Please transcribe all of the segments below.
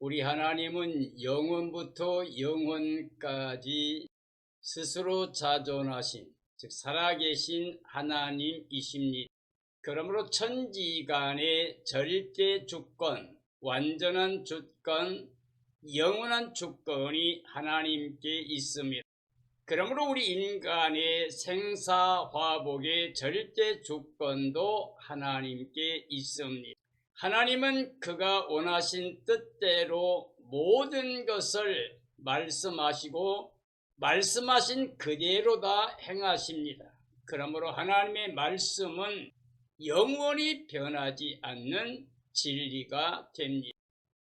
우리 하나님은 영원부터 영원까지 스스로 자존하신, 즉 살아계신 하나님이십니다. 그러므로 천지간의 절대 주권, 완전한 주권, 영원한 주권이 하나님께 있습니다. 그러므로 우리 인간의 생사화복의 절대 주권도 하나님께 있습니다. 하나님은 그가 원하신 뜻대로 모든 것을 말씀하시고 말씀하신 그대로 다 행하십니다. 그러므로 하나님의 말씀은 영원히 변하지 않는 진리가 됩니다.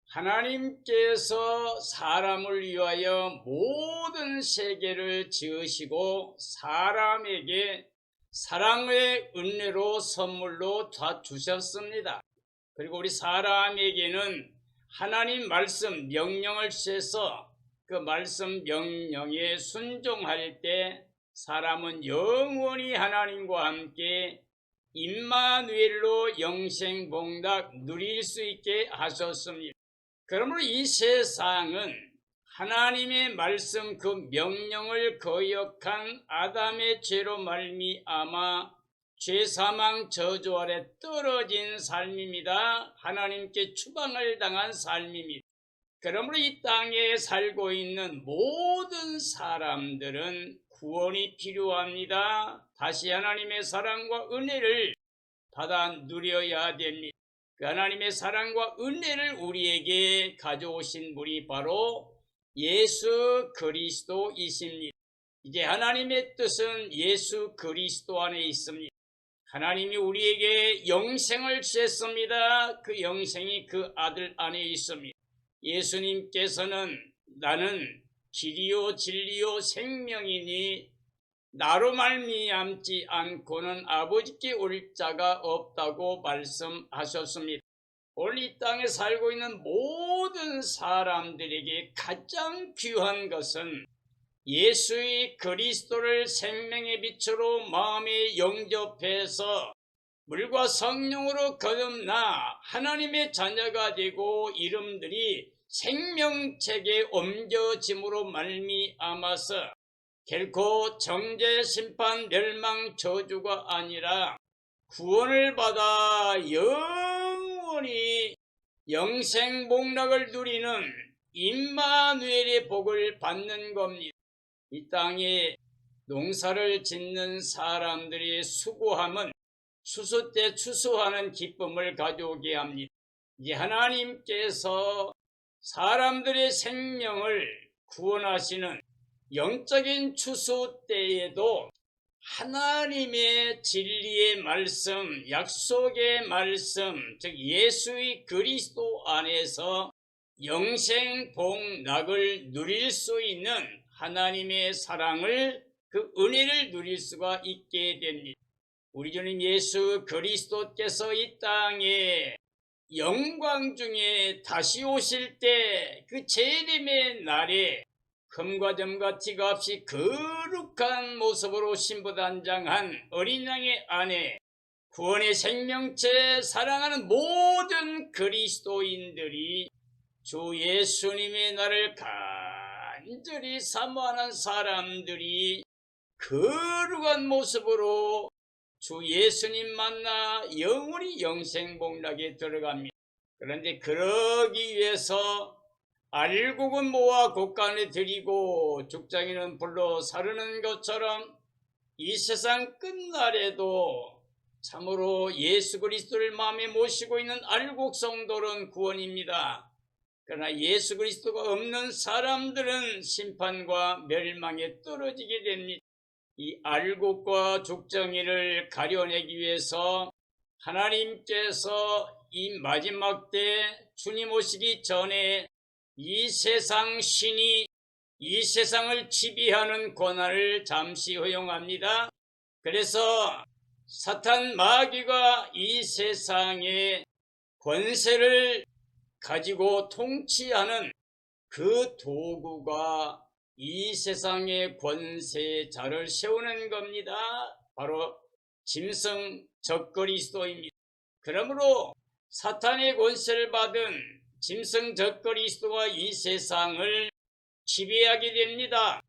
하나님께서 사람을 위하여 모든 세계를 지으시고 사람에게 사랑의 은혜로 선물로 다 주셨습니다. 그리고 우리 사람에게는 하나님 말씀 명령을 주셔서 그 말씀 명령에 순종할 때 사람은 영원히 하나님과 함께 임마누엘로 영생복락 누릴 수 있게 하셨습니다. 그러므로 이 세상은 하나님의 말씀 그 명령을 거역한 아담의 죄로 말미암아 죄사망 저주 아래 떨어진 삶입니다. 하나님께 추방을 당한 삶입니다. 그러므로 이 땅에 살고 있는 모든 사람들은 구원이 필요합니다. 다시 하나님의 사랑과 은혜를 받아 누려야 됩니다. 그 하나님의 사랑과 은혜를 우리에게 가져오신 분이 바로 예수 그리스도이십니다. 이제 하나님의 뜻은 예수 그리스도 안에 있습니다. 하나님이 우리에게 영생을 주셨습니다. 그 영생이 그 아들 안에 있습니다. 예수님께서는 나는 길이요 진리요 생명이니 나로 말미암지 않고는 아버지께 올 자가 없다고 말씀하셨습니다. 오늘 이 땅에 살고 있는 모든 사람들에게 가장 귀한 것은 예수의 그리스도를 생명의 빛으로 마음에 영접해서 물과 성령으로 거듭나 하나님의 자녀가 되고 이름들이 생명책에 옮겨짐으로 말미암아서 결코 정죄, 심판, 멸망, 저주가 아니라 구원을 받아 영원히 영생복락을 누리는 임마누엘의 복을 받는 겁니다. 이 땅에 농사를 짓는 사람들의 수고함은 추수 때 추수하는 기쁨을 가져오게 합니다. 이제 하나님께서 사람들의 생명을 구원하시는 영적인 추수 때에도 하나님의 진리의 말씀, 약속의 말씀, 즉 예수의 그리스도 안에서 영생복락을 누릴 수 있는 하나님의 사랑을, 그 은혜를 누릴 수가 있게 됩니다. 우리 주님 예수 그리스도께서 이 땅에 영광 중에 다시 오실 때 그 재림의 날에 금과 점과 티가 없이 거룩한 모습으로 신부단장한 어린 양의 안에 구원의 생명체 사랑하는 모든 그리스도인들이 주 예수님의 날을 간절히 사모하는 사람들이 거룩한 모습으로 주 예수님 만나 영원히 영생복락에 들어갑니다. 그런데 그러기 위해서 알곡은 모아 곡간에 들이고 죽장이는 불로 사르는 것처럼 이 세상 끝날에도 참으로 예수 그리스도를 마음에 모시고 있는 알곡 성도는 구원입니다. 그러나 예수 그리스도가 없는 사람들은 심판과 멸망에 떨어지게 됩니다. 이 알곡과 죽정이를 가려내기 위해서 하나님께서 이 마지막 때 주님 오시기 전에 이 세상 신이 이 세상을 지배하는 권한을 잠시 허용합니다. 그래서 사탄 마귀가 이 세상의 권세를 가지고 통치하는 그 도구가 이 세상의 권세자를 세우는 겁니다. 바로 짐승 적그리스도입니다. 그러므로 사탄의 권세를 받은 짐승 적그리스도가 이 세상을 지배하게 됩니다.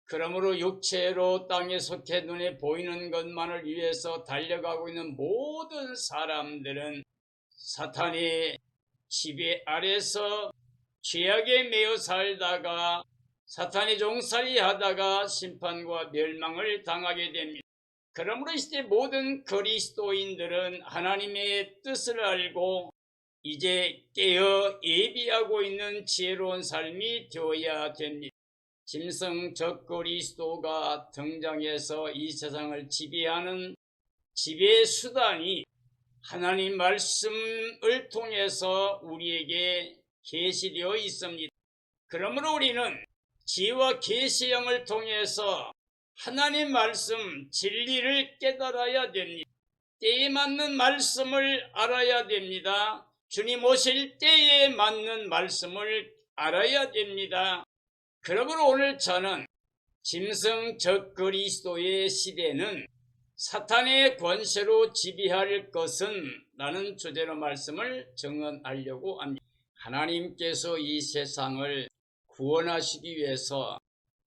그러므로 육체로 땅에 속해 눈에 보이는 것만을 위해서 달려가고 있는 모든 사람들은 사탄의 지배 아래서 죄악에 매여 살다가 사탄의 종살이 하다가 심판과 멸망을 당하게 됩니다. 그러므로 이제 모든 그리스도인들은 하나님의 뜻을 알고 이제 깨어 예비하고 있는 지혜로운 삶이 되어야 됩니다. 짐승 적그리스도가 등장해서 이 세상을 지배하는 지배 수단이 하나님 말씀을 통해서 우리에게 계시되어 있습니다. 그러므로 우리는 지혜와 계시의 영을 통해서 하나님 말씀 진리를 깨달아야 됩니다. 때에 맞는 말씀을 알아야 됩니다. 주님 오실 때에 맞는 말씀을 알아야 됩니다. 그러므로 오늘 저는 짐승 적그리스도의 시대는 사탄의 권세로 지배할 것은 라는 주제로 말씀을 증언하려고 합니다. 하나님께서 이 세상을 구원하시기 위해서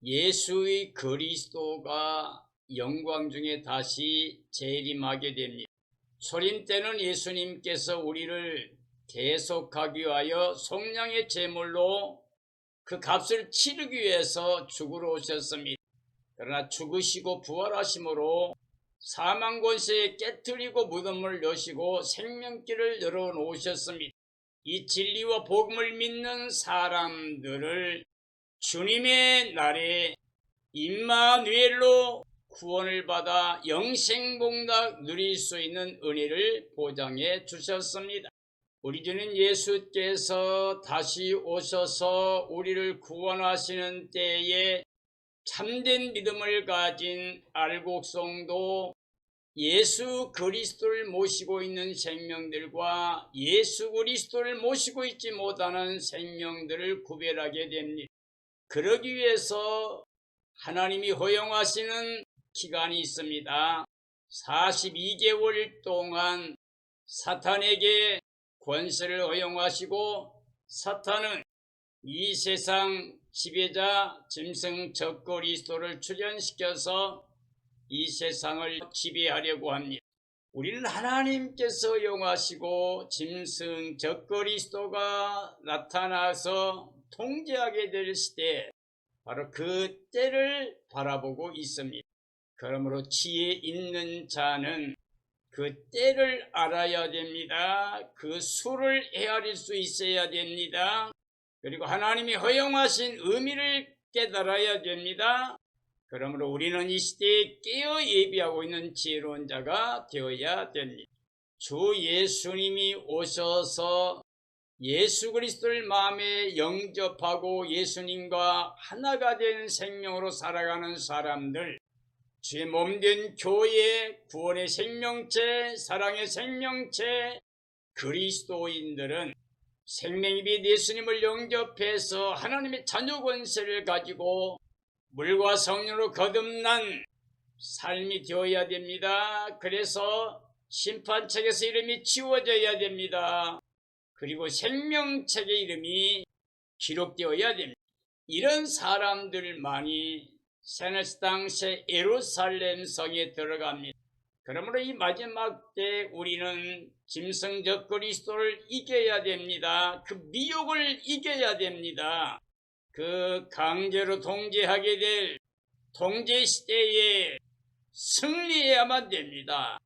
예수의 그리스도가 영광 중에 다시 재림하게 됩니다. 초림 때는 예수님께서 우리를 대속하기 위하여 속량의 제물로 그 값을 치르기 위해서 죽으러 오셨습니다. 그러나 죽으시고 부활하심으로 사망 권세에 깨뜨리고 무덤을 여시고 생명길을 열어놓으셨습니다. 이 진리와 복음을 믿는 사람들을 주님의 날에 임마누엘로 구원을 받아 영생복락 누릴 수 있는 은혜를 보장해 주셨습니다. 우리 주님 예수께서 다시 오셔서 우리를 구원하시는 때에 참된 믿음을 가진 알곡성도 예수 그리스도를 모시고 있는 생명들과 예수 그리스도를 모시고 있지 못하는 생명들을 구별하게 됩니다. 그러기 위해서 하나님이 허용하시는 기간이 있습니다. 42개월 동안 사탄에게 권세를 허용하시고 사탄은 이 세상 지배자 짐승 적그리스도를 출현시켜서 이 세상을 지배하려고 합니다. 우리는 하나님께서 허용하시고 짐승 적그리스도가 나타나서 통제하게 될 시대, 바로 그 때를 바라보고 있습니다. 그러므로 지혜 있는 자는 그 때를 알아야 됩니다. 그 수를 헤아릴 수 있어야 됩니다. 그리고 하나님이 허용하신 의미를 깨달아야 됩니다. 그러므로 우리는 이 시대에 깨어 예비하고 있는 지혜로운 자가 되어야 됩니다. 주 예수님이 오셔서 예수 그리스도를 마음에 영접하고 예수님과 하나가 된 생명으로 살아가는 사람들, 주의 몸된 교회, 구원의 생명체, 사랑의 생명체, 그리스도인들은 생명이 예수님을 영접해서 하나님의 자녀 권세를 가지고 물과 성령으로 거듭난 삶이 되어야 됩니다. 그래서 심판책에서 이름이 지워져야 됩니다. 그리고 생명책의 이름이 기록되어야 됩니다. 이런 사람들만이 세네스 당시에 예루살렘 성에 들어갑니다. 그러므로 이 마지막 때 우리는 짐승적 그리스도를 이겨야 됩니다. 그 미혹을 이겨야 됩니다. 그 강제로 통제하게 될 통제 시대에 승리해야만 됩니다.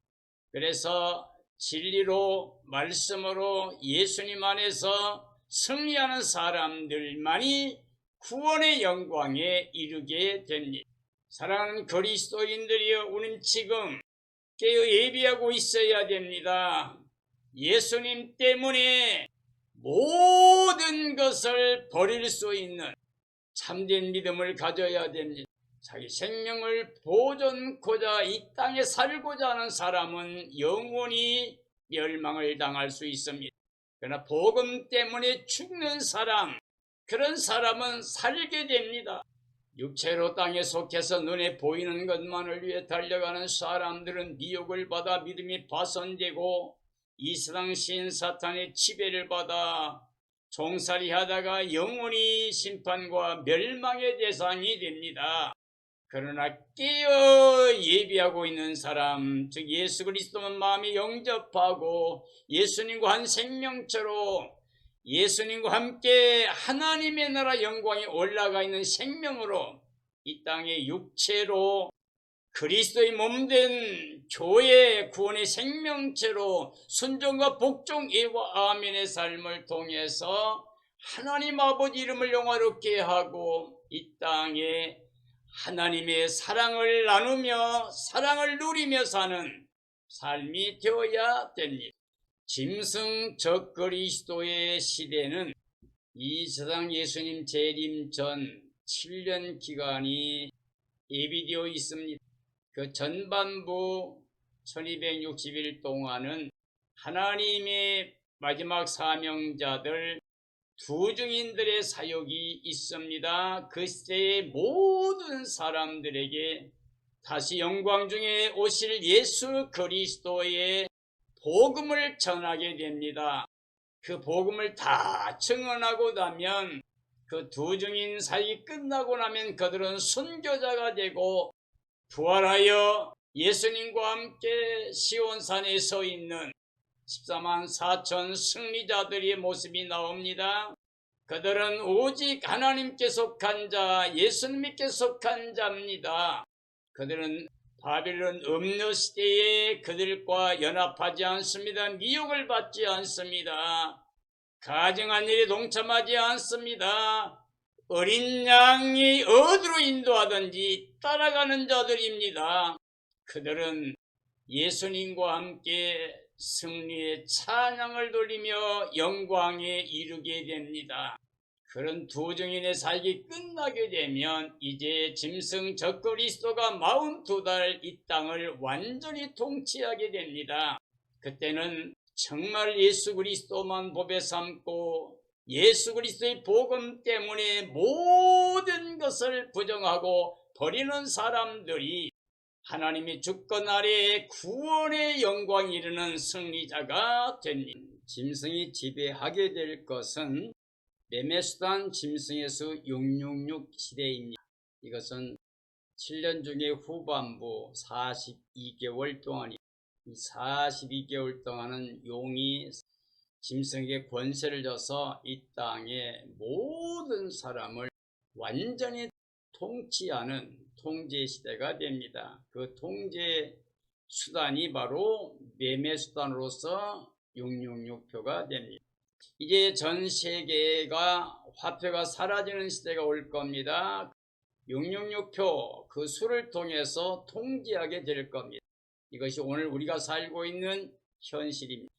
그래서 진리로 말씀으로 예수님 안에서 승리하는 사람들만이 구원의 영광에 이르게 됩니다. 사랑하는 그리스도인들이여, 우리는 지금 깨어 예비하고 있어야 됩니다. 예수님 때문에 모든 것을 버릴 수 있는 참된 믿음을 가져야 됩니다. 자기 생명을 보존코자 이 땅에 살고자 하는 사람은 영원히 멸망을 당할 수 있습니다. 그러나 복음 때문에 죽는 사람, 그런 사람은 살게 됩니다. 육체로 땅에 속해서 눈에 보이는 것만을 위해 달려가는 사람들은 미혹을 받아 믿음이 파손되고 이 세상 신 사탄의 지배를 받아 종살이 하다가 영원히 심판과 멸망의 대상이 됩니다. 그러나 깨어 예비하고 있는 사람, 즉 예수 그리스도만 마음에 영접하고 예수님과 한 생명체로 예수님과 함께 하나님의 나라 영광에 올라가 있는 생명으로 이 땅의 육체로 그리스도의 몸된 교회 구원의 생명체로 순종과 복종 예와 아멘의 삶을 통해서 하나님 아버지 이름을 영화롭게 하고 이 땅에 하나님의 사랑을 나누며 사랑을 누리며 사는 삶이 되어야 됩니다. 짐승 적그리스도의 시대는 이 세상 예수님 재림 전 7년 기간이 예비되어 있습니다. 그 전반부 1260일 동안은 하나님의 마지막 사명자들 두 증인들의 사역이 있습니다. 그 시대의 모든 사람들에게 다시 영광 중에 오실 예수 그리스도의 복음을 전하게 됩니다. 그 복음을 다 증언하고 나면 그 두 증인 사역이 끝나고 나면 그들은 순교자가 되고 부활하여 예수님과 함께 시온산에 서 있는 14만 4천 승리자들의 모습이 나옵니다. 그들은 오직 하나님께 속한 자, 예수님께 속한 자입니다. 그들은 바빌론 음료 시대에 그들과 연합하지 않습니다. 미혹을 받지 않습니다. 가증한 일에 동참하지 않습니다. 어린 양이 어디로 인도하든지 따라가는 자들입니다. 그들은 예수님과 함께 승리의 찬양을 돌리며 영광에 이르게 됩니다. 그런 두 증인의 사역이 끝나게 되면 이제 짐승 적그리스도가 42달 이 땅을 완전히 통치하게 됩니다. 그때는 정말 예수 그리스도만 보배 삼고 예수 그리스도의 복음 때문에 모든 것을 부정하고 버리는 사람들이 하나님의 주권 아래에 구원의 영광이 이르는 승리자가 됩니다. 짐승이 지배하게 될 것은 메메수단 짐승에서 666 시대입니다. 이것은 7년 중에 후반부 42개월 동안이 이 42개월 동안은 용이 짐승에게 권세를 줘서 이 땅의 모든 사람을 완전히 통치하는 통제 시대가 됩니다. 그 통제 수단이 바로 매매 수단으로서 666표가 됩니다. 이제 전 세계가 화폐가 사라지는 시대가 올 겁니다. 666표 그 수를 통해서 통제하게 될 겁니다. 이것이 오늘 우리가 살고 있는 현실입니다.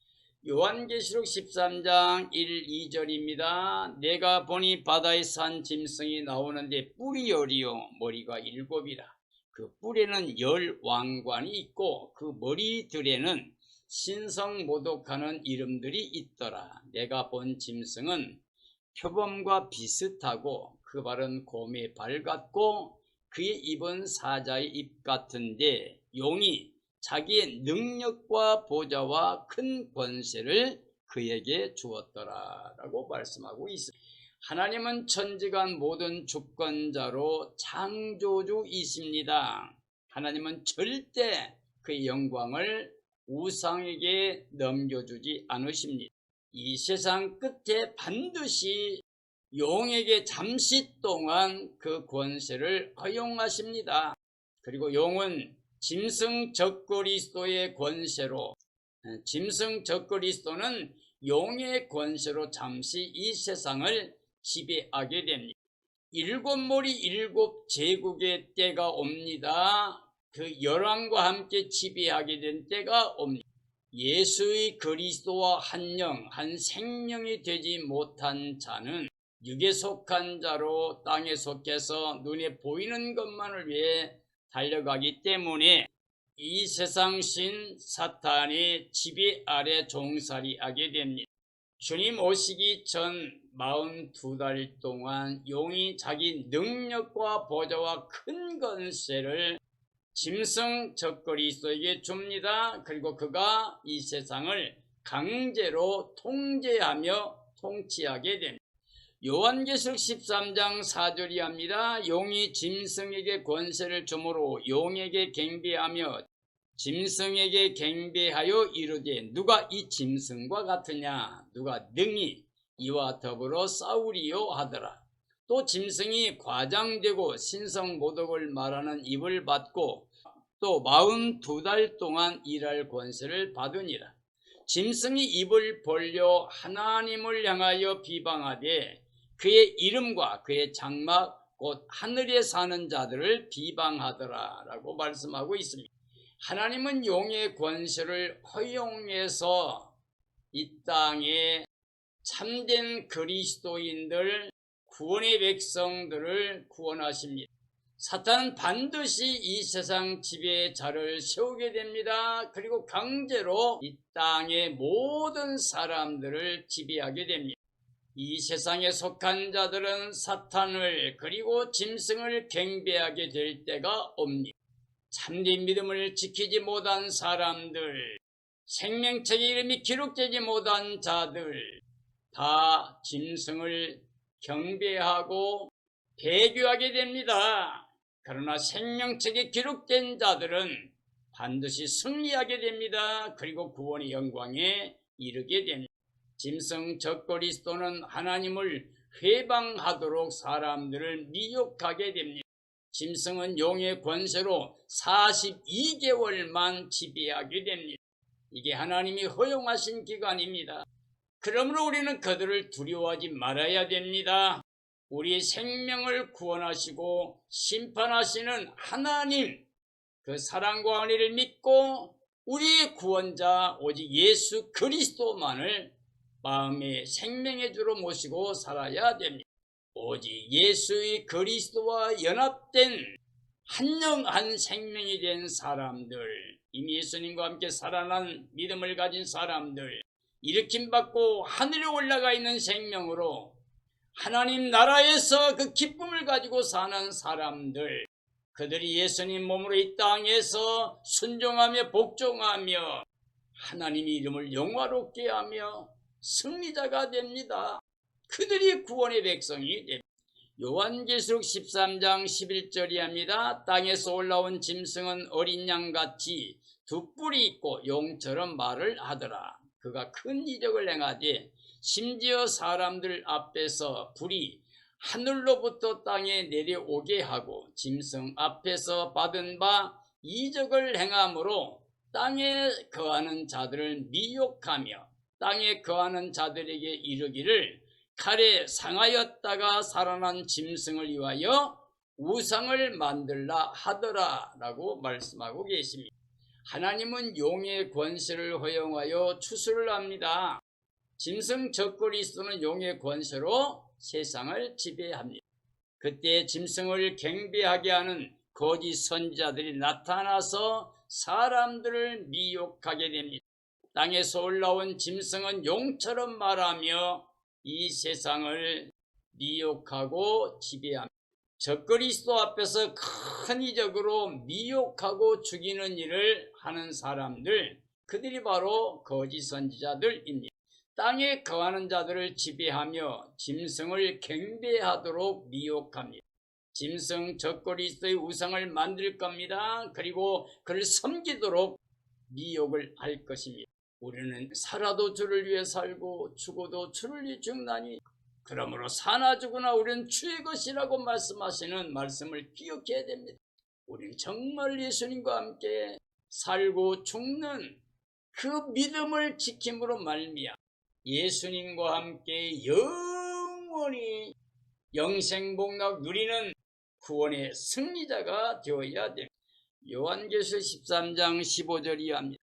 요한계시록 13장 1, 2절입니다. 내가 보니 바다에 산 짐승이 나오는데 뿔이 열이요 머리가 7이라. 그 뿔에는 10 왕관이 있고 그 머리들에는 신성모독하는 이름들이 있더라. 내가 본 짐승은 표범과 비슷하고 그 발은 곰의 발 같고 그의 입은 사자의 입 같은데 용이 자기의 능력과 보좌와 큰 권세를 그에게 주었더라 라고 말씀하고 있습니다. 하나님은 천지간 모든 주권자로 창조주이십니다. 하나님은 절대 그의 영광을 우상에게 넘겨주지 않으십니다. 이 세상 끝에 반드시 용에게 잠시 동안 그 권세를 허용하십니다. 그리고 용은 짐승 적그리스도의 권세로, 짐승 적그리스도는 용의 권세로 잠시 이 세상을 지배하게 됩니다. 7몰이 7제국의 때가 옵니다. 그 열왕과 함께 지배하게 된 때가 옵니다. 예수의 그리스도와 한 영, 한 생명이 되지 못한 자는 육에 속한 자로 땅에 속해서 눈에 보이는 것만을 위해 달려가기 때문에 이 세상 신 사탄의 지배 아래 종살이하게 됩니다. 주님 오시기 전 42달 동안 용이 자기 능력과 보좌와 큰 권세를 짐승 적그리스도에게 줍니다. 그리고 그가 이 세상을 강제로 통제하며 통치하게 됩니다. 요한계시록 13장 4절이 합니다. 용이 짐승에게 권세를 주므로 용에게 경배하며 짐승에게 경배하여 이르되 누가 이 짐승과 같으냐, 누가 능히 이와 더불어 싸우리요 하더라. 또 짐승이 과장되고 신성모독을 말하는 입을 받고 또 42달 동안 일할 권세를 받으니라. 짐승이 입을 벌려 하나님을 향하여 비방하되 그의 이름과 그의 장막 곧 하늘에 사는 자들을 비방하더라 라고 말씀하고 있습니다. 하나님은 용의 권세를 허용해서 이 땅에 참된 그리스도인들, 구원의 백성들을 구원하십니다. 사탄은 반드시 이 세상 지배의 자를 세우게 됩니다. 그리고 강제로 이 땅의 모든 사람들을 지배하게 됩니다. 이 세상에 속한 자들은 사탄을 그리고 짐승을 경배하게 될 때가 옵니다. 참된 믿음을 지키지 못한 사람들, 생명책의 이름이 기록되지 못한 자들 다 짐승을 경배하고 배교하게 됩니다. 그러나 생명책에 기록된 자들은 반드시 승리하게 됩니다. 그리고 구원의 영광에 이르게 됩니다. 짐승 적그리스도는 하나님을 회방하도록 사람들을 미혹하게 됩니다. 짐승은 용의 권세로 42개월만 지배하게 됩니다. 이게 하나님이 허용하신 기간입니다. 그러므로 우리는 그들을 두려워하지 말아야 됩니다. 우리 생명을 구원하시고 심판하시는 하나님, 그 사랑과 은혜를 믿고 우리의 구원자 오직 예수 그리스도만을 마음의 생명의 주로 모시고 살아야 됩니다. 오직 예수의 그리스도와 연합된 한영한 생명이 된 사람들, 이미 예수님과 함께 살아난 믿음을 가진 사람들, 일으킴받고 하늘에 올라가 있는 생명으로 하나님 나라에서 그 기쁨을 가지고 사는 사람들, 그들이 예수님 몸으로 이 땅에서 순종하며 복종하며 하나님의 이름을 영화롭게 하며 승리자가 됩니다. 그들이 구원의 백성이 됩니다. 요한계시록 13장 11절이 합니다. 땅에서 올라온 짐승은 어린 양같이 두 뿔이 있고 용처럼 말을 하더라. 그가 큰 이적을 행하되 심지어 사람들 앞에서 불이 하늘로부터 땅에 내려오게 하고 짐승 앞에서 받은 바 이적을 행함으로 땅에 거하는 자들을 미혹하며 땅에 거하는 자들에게 이르기를 칼에 상하였다가 살아난 짐승을 위하여 우상을 만들라 하더라 라고 말씀하고 계십니다. 하나님은 용의 권세를 허용하여 추수를 합니다. 짐승 적그리스도는 용의 권세로 세상을 지배합니다. 그때 짐승을 경배하게 하는 거짓 선지자들이 나타나서 사람들을 미혹하게 됩니다. 땅에서 올라온 짐승은 용처럼 말하며 이 세상을 미혹하고 지배합니다. 적그리스도 앞에서 큰 이적으로 미혹하고 죽이는 일을 하는 사람들, 그들이 바로 거짓 선지자들입니다. 땅에 거하는 자들을 지배하며 짐승을 경배하도록 미혹합니다. 짐승 적그리스도의 우상을 만들 겁니다. 그리고 그를 섬기도록 미혹을 할 것입니다. 우리는 살아도 주를 위해 살고 죽어도 주를 위해 죽나니 그러므로 사나 죽으나 우리는 주의 것이라고 말씀하시는 말씀을 기억해야 됩니다. 우리는 정말 예수님과 함께 살고 죽는 그 믿음을 지킴으로 말미암아 예수님과 함께 영원히 영생복락 누리는 구원의 승리자가 되어야 됩니다. 요한계시록 13장 15절이 합니다.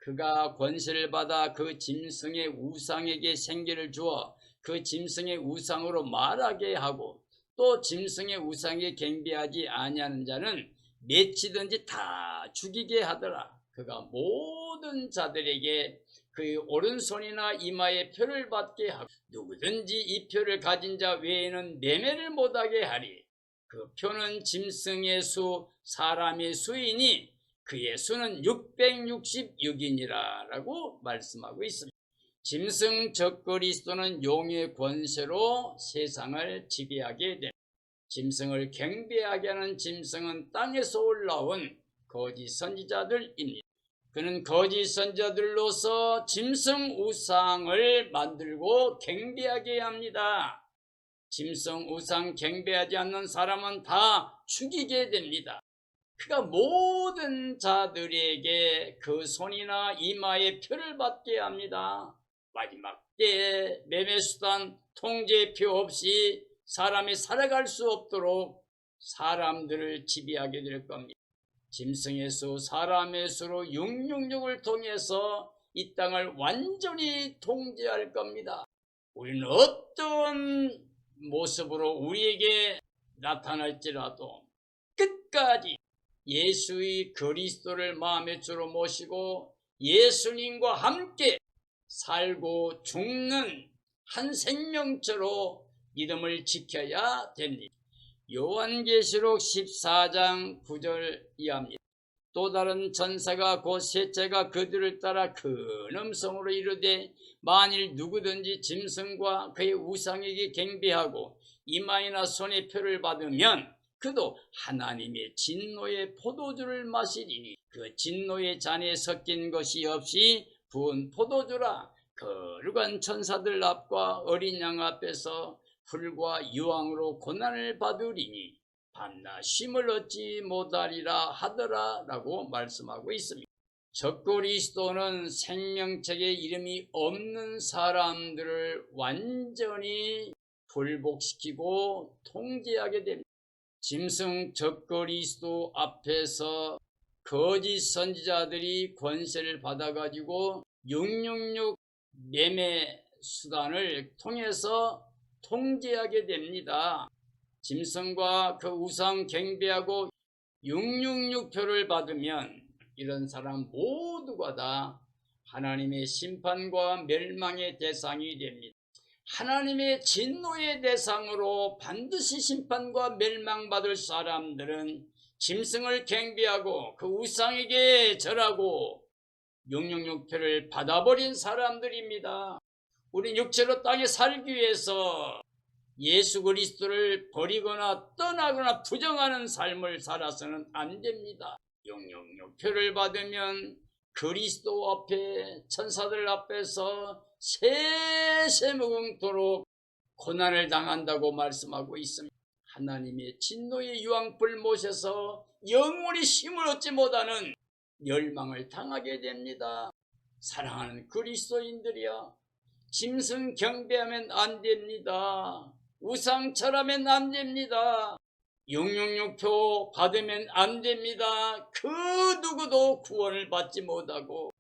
그가 권세를 받아 그 짐승의 우상에게 생기를 주어 그 짐승의 우상으로 말하게 하고 또 짐승의 우상에 경배하지 아니하는 자는 맺히든지 다 죽이게 하더라. 그가 모든 자들에게 그의 오른손이나 이마에 표를 받게 하고 누구든지 이 표를 가진 자 외에는 매매를 못하게 하리. 그 표는 짐승의 수 사람의 수이니 그의 수는 666이니라 라고 말씀하고 있습니다. 짐승 적그리스도는 용의 권세로 세상을 지배하게 됩니다. 짐승을 경배하게 하는 짐승은 땅에서 올라온 거짓 선지자들입니다. 그는 거짓 선지자들로서 짐승 우상을 만들고 경배하게 합니다. 짐승 우상 경배하지 않는 사람은 다 죽이게 됩니다. 그가 모든 자들에게 그 손이나 이마에 표를 받게 합니다. 마지막 때에 매매수단 통제표 없이 사람이 살아갈 수 없도록 사람들을 지배하게 될 겁니다. 짐승의 수, 사람의 수로 666을 통해서 이 땅을 완전히 통제할 겁니다. 우리는 어떤 모습으로 우리에게 나타날지라도 끝까지 예수의 그리스도를 마음의 주로 모시고 예수님과 함께 살고 죽는 한 생명체로 믿음을 지켜야 됩니다. 요한계시록 14장 9절 이하입니다. 또 다른 전사가 곧 셋째가 그들을 따라 큰 음성으로 이르되 만일 누구든지 짐승과 그의 우상에게 경배하고 이마에나 손에 표를 받으면 그도 하나님의 진노의 포도주를 마시리니 그 진노의 잔에 섞인 것이 없이 부은 포도주라. 거룩한 천사들 앞과 어린 양 앞에서 불과 유황으로 고난을 받으리니 밤낮 쉼을 얻지 못하리라 하더라 라고 말씀하고 있습니다. 적그리스도는 생명책에 이름이 없는 사람들을 완전히 굴복시키고 통제하게 됩니다. 짐승 적그리스도 앞에서 거짓 선지자들이 권세를 받아가지고 666 매매 수단을 통해서 통제하게 됩니다. 짐승과 그 우상 경배하고 666표를 받으면 이런 사람 모두가 다 하나님의 심판과 멸망의 대상이 됩니다. 하나님의 진노의 대상으로 반드시 심판과 멸망받을 사람들은 짐승을 경배하고 그 우상에게 절하고 666표를 받아버린 사람들입니다. 우리 육체로 땅에 살기 위해서 예수 그리스도를 버리거나 떠나거나 부정하는 삶을 살아서는 안 됩니다. 666표를 받으면 그리스도 앞에 천사들 앞에서 세세무궁토록 고난을 당한다고 말씀하고 있습니다. 하나님의 진노의 유황불 못에서 영원히 쉼을 얻지 못하는 멸망을 당하게 됩니다. 사랑하는 그리스도인들이여, 짐승 경배하면 안 됩니다. 우상 절하면 안 됩니다. 666표 받으면 안 됩니다. 그 누구도 구원을 받지 못하고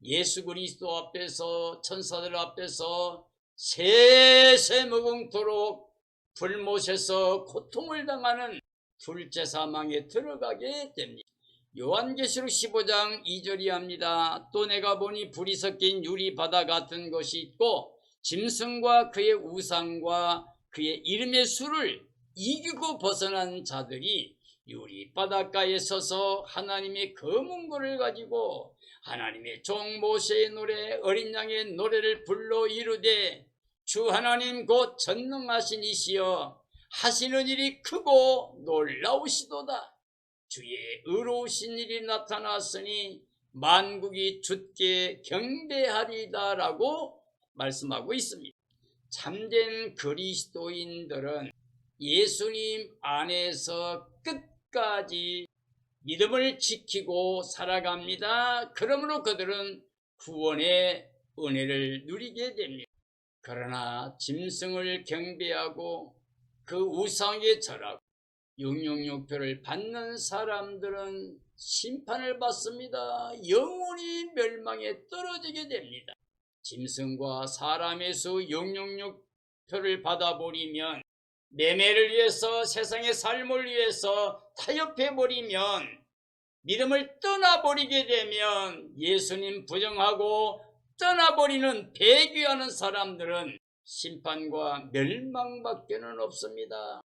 예수 그리스도 앞에서 천사들 앞에서 세세무궁토록 불못에서 고통을 당하는 둘째 사망에 들어가게 됩니다. 요한계시록 15장 2절이 합니다. 또 내가 보니 불이 섞인 유리바다 같은 것이 있고 짐승과 그의 우상과 그의 이름의 수를 이기고 벗어난 자들이 유리바닷가에 서서 하나님의 검은고를 가지고 하나님의 종 모세의 노래 어린 양의 노래를 불러 이르되 주 하나님 곧 전능하신 이시여 하시는 일이 크고 놀라우시도다. 주의 의로우신 일이 나타났으니 만국이 주께 경배하리다 라고 말씀하고 있습니다. 참된 그리스도인들은 예수님 안에서 끝까지 믿음을 지키고 살아갑니다. 그러므로 그들은 구원의 은혜를 누리게 됩니다. 그러나 짐승을 경배하고 그 우상에 절하고 666표를 받는 사람들은 심판을 받습니다. 영원히 멸망에 떨어지게 됩니다. 짐승과 사람의 수 666표를 받아버리면 매매를 위해서 세상의 삶을 위해서 타협해버리면 믿음을 떠나버리게 되면 예수님 부정하고 떠나버리는 배교하는 사람들은 심판과 멸망밖에는 없습니다.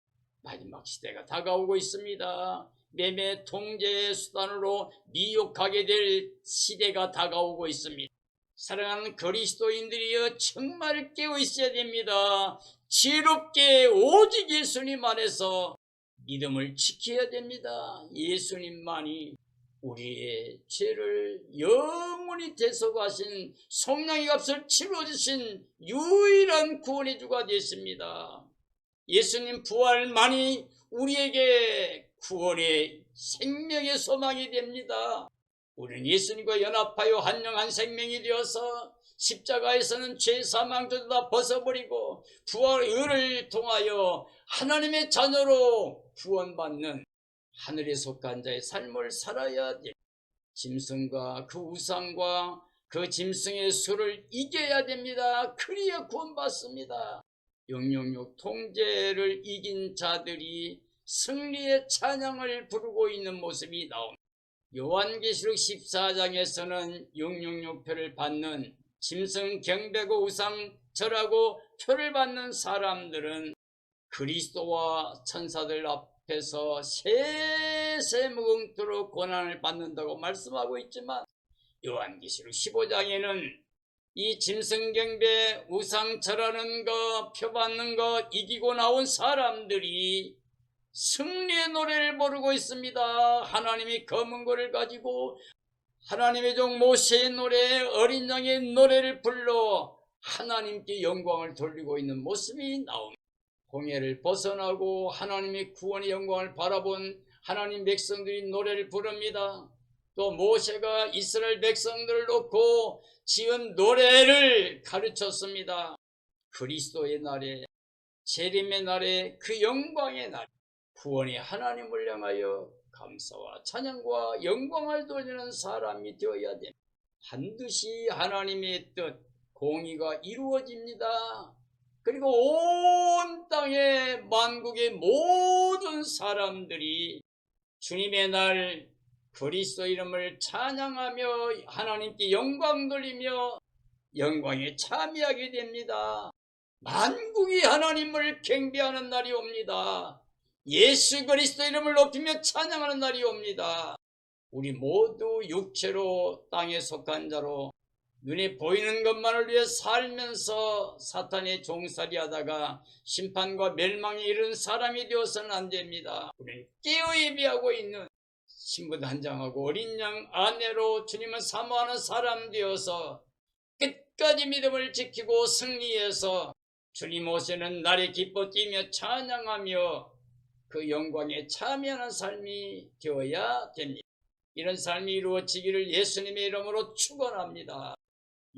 마지막 시대가 다가오고 있습니다. 매매 통제의 수단으로 미혹하게 될 시대가 다가오고 있습니다. 사랑하는 그리스도인들이여 정말 깨어 있어야 됩니다. 지혜롭게 오직 예수님 안에서 믿음을 지켜야 됩니다. 예수님만이 우리의 죄를 영원히 대속하신 속량의 값을 치러주신 유일한 구원의 주가 되십니다. 예수님 부활만이 우리에게 구원의 생명의 소망이 됩니다. 우리는 예수님과 연합하여 한 영 한 생명이 되어서 십자가에서는 죄 사망도 다 벗어버리고 부활의 의를 통하여 하나님의 자녀로 구원받는 하늘에 속한 자의 삶을 살아야 돼. 짐승과 그 우상과 그 짐승의 수를 이겨야 됩니다. 그래야 구원받습니다. 666 통제를 이긴 자들이 승리의 찬양을 부르고 있는 모습이 나옵니다. 요한계시록 14장에서는 666표를 받는 짐승 경배고 우상 절하고 표를 받는 사람들은 그리스도와 천사들 앞에서 세세무궁토록 고난을 받는다고 말씀하고 있지만 요한계시록 15장에는 이 짐승 경배 우상 절하는 거 표 받는 거 이기고 나온 사람들이 승리의 노래를 부르고 있습니다. 하나님이 검은 고를 가지고 하나님의 종 모세의 노래, 어린 양의 노래를 불러 하나님께 영광을 돌리고 있는 모습이 나옵니다. 공예를 벗어나고 하나님의 구원의 영광을 바라본 하나님 백성들이 노래를 부릅니다. 또 모세가 이스라엘 백성들을 놓고 지은 노래를 가르쳤습니다. 그리스도의 날에, 재림의 날에, 그 영광의 날, 구원의 하나님을 향하여 감사와 찬양과 영광을 돌리는 사람이 되어야 됩니다. 반드시 하나님의 뜻, 공의가 이루어집니다. 그리고 온 땅의 만국의 모든 사람들이 주님의 날 그리스도 이름을 찬양하며 하나님께 영광 돌리며 영광에 참여하게 됩니다. 만국이 하나님을 경배하는 날이 옵니다. 예수 그리스도 이름을 높이며 찬양하는 날이 옵니다. 우리 모두 육체로 땅에 속한 자로 눈에 보이는 것만을 위해 살면서 사탄의 종살이 하다가 심판과 멸망에 이른 사람이 되어서는 안 됩니다. 우리는 깨어 예비하고 있는 신부단장하고 어린 양 아내로 주님을 사모하는 사람 되어서 끝까지 믿음을 지키고 승리해서 주님 오시는 날에 기뻐 뛰며 찬양하며 그 영광에 참여하는 삶이 되어야 됩니다. 이런 삶이 이루어지기를 예수님의 이름으로 축원합니다.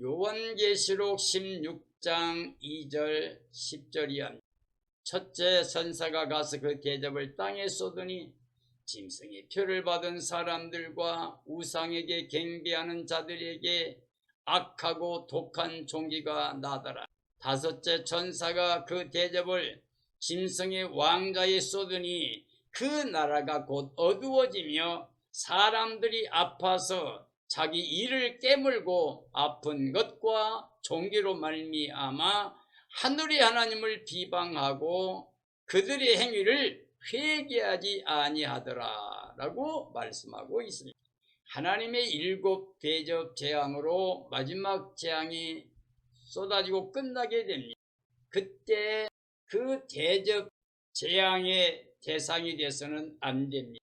요한계시록 16장 2절 10절이 합니다. 첫째 선사가 가서 그 대접을 땅에 쏟으니 짐승의 표를 받은 사람들과 우상에게 경배하는 자들에게 악하고 독한 종기가 나더라. 다섯째 천사가 그 대접을 짐승의 왕자에 쏟으니 그 나라가 곧 어두워지며 사람들이 아파서 자기 이를 깨물고 아픈 것과 종기로 말미암아 하늘의 하나님을 비방하고 그들의 행위를 회개하지 아니하더라 라고 말씀하고 있습니다. 하나님의 7 대접 재앙으로 마지막 재앙이 쏟아지고 끝나게 됩니다. 그때 그 대접 재앙의 대상이 돼서는 안 됩니다.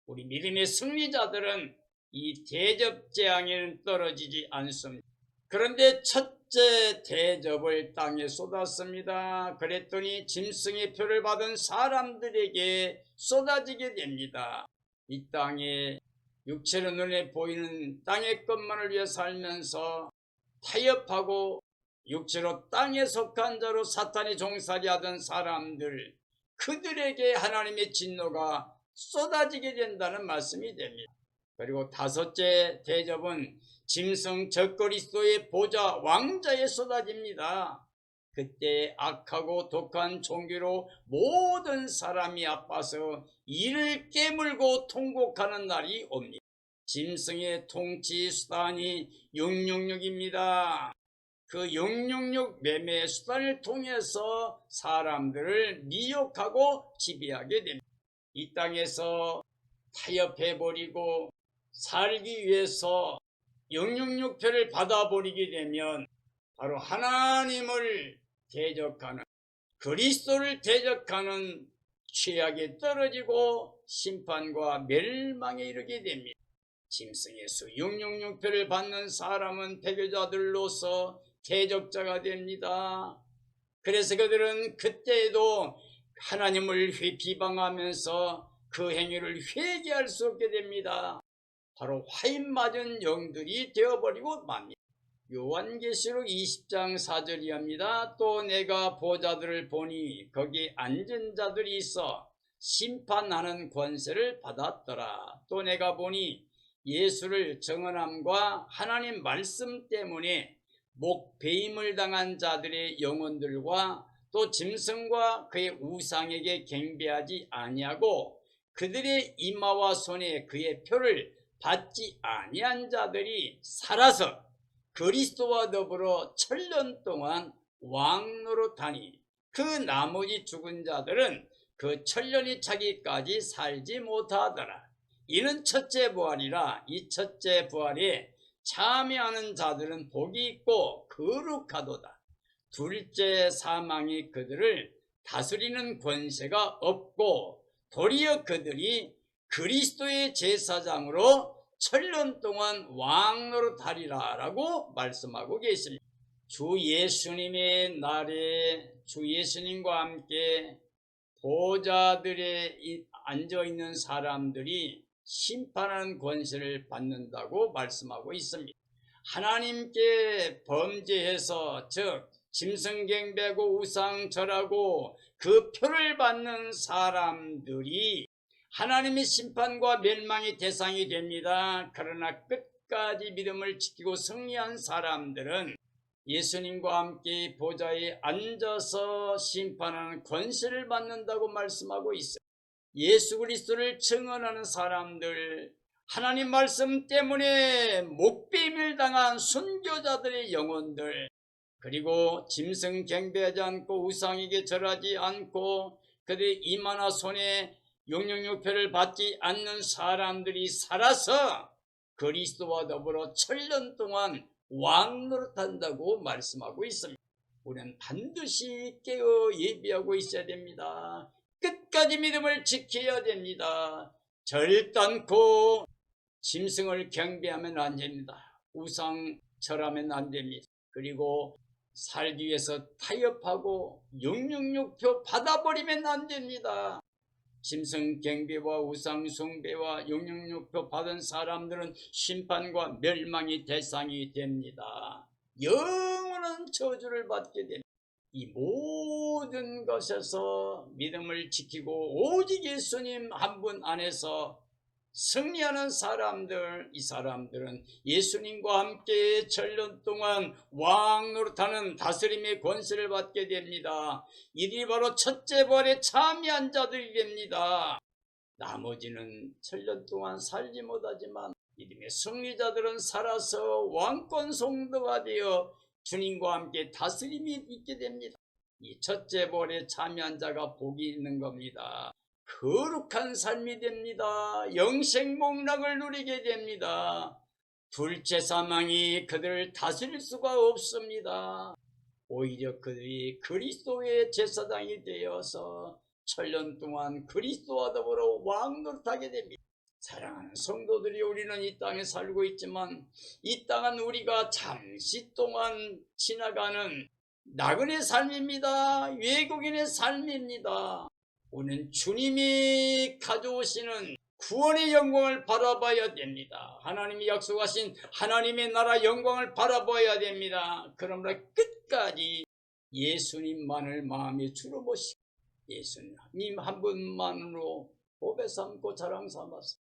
우리 믿음의 승리자들은 이 대접 재앙에는 떨어지지 않습니다. 그런데 첫째 대접을 땅에 쏟았습니다. 그랬더니 짐승의 표를 받은 사람들에게 쏟아지게 됩니다. 이 땅에 육체로 눈에 보이는 땅의 것만을 위해 살면서 타협하고 육체로 땅에 속한 자로 사탄이 종살이하던 사람들, 그들에게 하나님의 진노가 쏟아지게 된다는 말씀이 됩니다. 그리고 다섯째 대접은 짐승 적그리스도의 보좌 왕자에 쏟아집니다. 그때 악하고 독한 종기로 모든 사람이 아파서 이를 깨물고 통곡하는 날이 옵니다. 짐승의 통치 수단이 666입니다. 그 666 매매 수단을 통해서 사람들을 미혹하고 지배하게 됩니다. 이 땅에서 타협해버리고 살기 위해서 666표를 받아버리게 되면 바로 하나님을 대적하는, 그리스도를 대적하는 죄악에 떨어지고 심판과 멸망에 이르게 됩니다. 짐승의 수 666표를 받는 사람은 배교자들로서 대적자가 됩니다. 그래서 그들은 그때에도 하나님을 비방하면서 그 행위를 회개할 수 없게 됩니다. 바로 화인 맞은 영들이 되어버리고 맙니다. 요한계시록 20장 4절이 합니다. 또 내가 보좌들을 보니 거기 앉은 자들이 있어 심판하는 권세를 받았더라. 또 내가 보니 예수를 정언함과 하나님 말씀 때문에 목배임을 당한 자들의 영혼들과 또 짐승과 그의 우상에게 경배하지 아니하고 그들의 이마와 손에 그의 표를 받지 아니한 자들이 살아서 그리스도와 더불어 1000년 동안 왕노릇하니 그 나머지 죽은 자들은 그 1000년이 차기까지 살지 못하더라. 이는 첫째 부활이라. 이 첫째 부활에 참여하는 자들은 복이 있고 거룩하도다. 둘째 사망이 그들을 다스리는 권세가 없고 도리어 그들이 그리스도의 제사장으로 1000년 동안 왕노릇하리라 라고 말씀하고 계십니다. 주 예수님의 날에 주 예수님과 함께 보좌들에 앉아있는 사람들이 심판하는 권세를 받는다고 말씀하고 있습니다. 하나님께 범죄해서 즉 짐승경배하고 우상절하고 그 표를 받는 사람들이 하나님의 심판과 멸망의 대상이 됩니다. 그러나 끝까지 믿음을 지키고 승리한 사람들은 예수님과 함께 보좌에 앉아서 심판하는 권세를 받는다고 말씀하고 있어요. 예수 그리스도를 증언하는 사람들, 하나님 말씀 때문에 목배임을 당한 순교자들의 영혼들, 그리고 짐승 경배하지 않고 우상에게 절하지 않고 그들의 이마나 손에 666표를 받지 않는 사람들이 살아서 그리스도와 더불어 1000년 동안 왕노릇한다고 말씀하고 있습니다. 우리는 반드시 깨어 예비하고 있어야 됩니다. 끝까지 믿음을 지켜야 됩니다. 절단코 짐승을 경배하면 안 됩니다. 우상 절하면 안 됩니다. 그리고 살기 위해서 타협하고 666표 받아버리면 안 됩니다. 짐승 경배와 우상 숭배와 666표 받은 사람들은 심판과 멸망의 대상이 됩니다. 영원한 저주를 받게 됩니다. 이 모든 것에서 믿음을 지키고 오직 예수님 한 분 안에서 승리하는 사람들, 이 사람들은 예수님과 함께 1000년 동안 왕노릇하는 다스림의 권세를 받게 됩니다. 이들이 바로 첫째 부활에 참여한 자들이 됩니다. 나머지는 1000년 동안 살지 못하지만 믿음의 승리자들은 살아서 왕권 성도가 되어 주님과 함께 다스림이 있게 됩니다. 이 첫째 부활에 참여한 자가 복이 있는 겁니다. 거룩한 삶이 됩니다. 영생복락을 누리게 됩니다. 둘째 사망이 그들을 다스릴 수가 없습니다. 오히려 그들이 그리스도의 제사장이 되어서 1000년 동안 그리스도와 더불어 왕노릇하게 됩니다. 사랑하는 성도들이, 우리는 이 땅에 살고 있지만 이 땅은 우리가 잠시 동안 지나가는 나그네 삶입니다. 외국인의 삶입니다. 우리는 주님이 가져오시는 구원의 영광을 바라봐야 됩니다. 하나님이 약속하신 하나님의 나라 영광을 바라봐야 됩니다. 그러므로 끝까지 예수님만을 마음에 주로 모시고 예수님 한 분만으로 보배 삼고 자랑 삼아서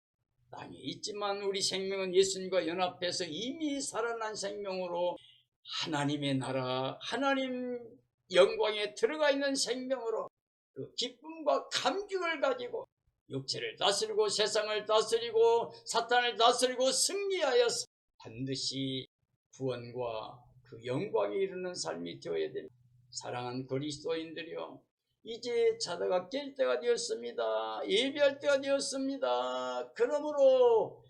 땅에 있지만 우리 생명은 예수님과 연합해서 이미 살아난 생명으로 하나님의 나라, 하나님 영광에 들어가 있는 생명으로 그 기쁨과 감격을 가지고 육체를 다스리고 세상을 다스리고 사탄을 다스리고 승리하여서 반드시 구원과 그 영광에 이르는 삶이 되어야 됩니다. 사랑하는 그리스도인들이여, 이제 자다가 깰 때가 되었습니다. 예배할 때가 되었습니다. 그러므로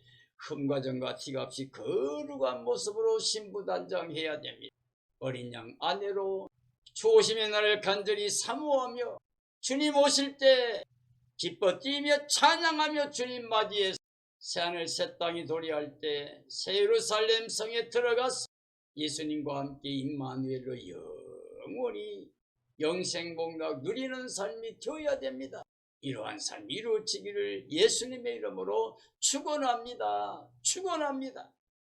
흠과 점과 티가 없이 거룩한 모습으로 신부단장해야 됩니다. 어린 양 아내로 주오심의 날을 간절히 사모하며 주님 오실 때 기뻐 뛰며 찬양하며 주님 맞이해서 새하늘 새 땅이 도래할 때 새 예루살렘 성에 들어가서 예수님과 함께 임마누엘로 영원히 영생복락 누리는 삶이 되어야 됩니다. 이러한 삶이 이루어지기를 예수님의 이름으로 축원합니다. 축원합니다.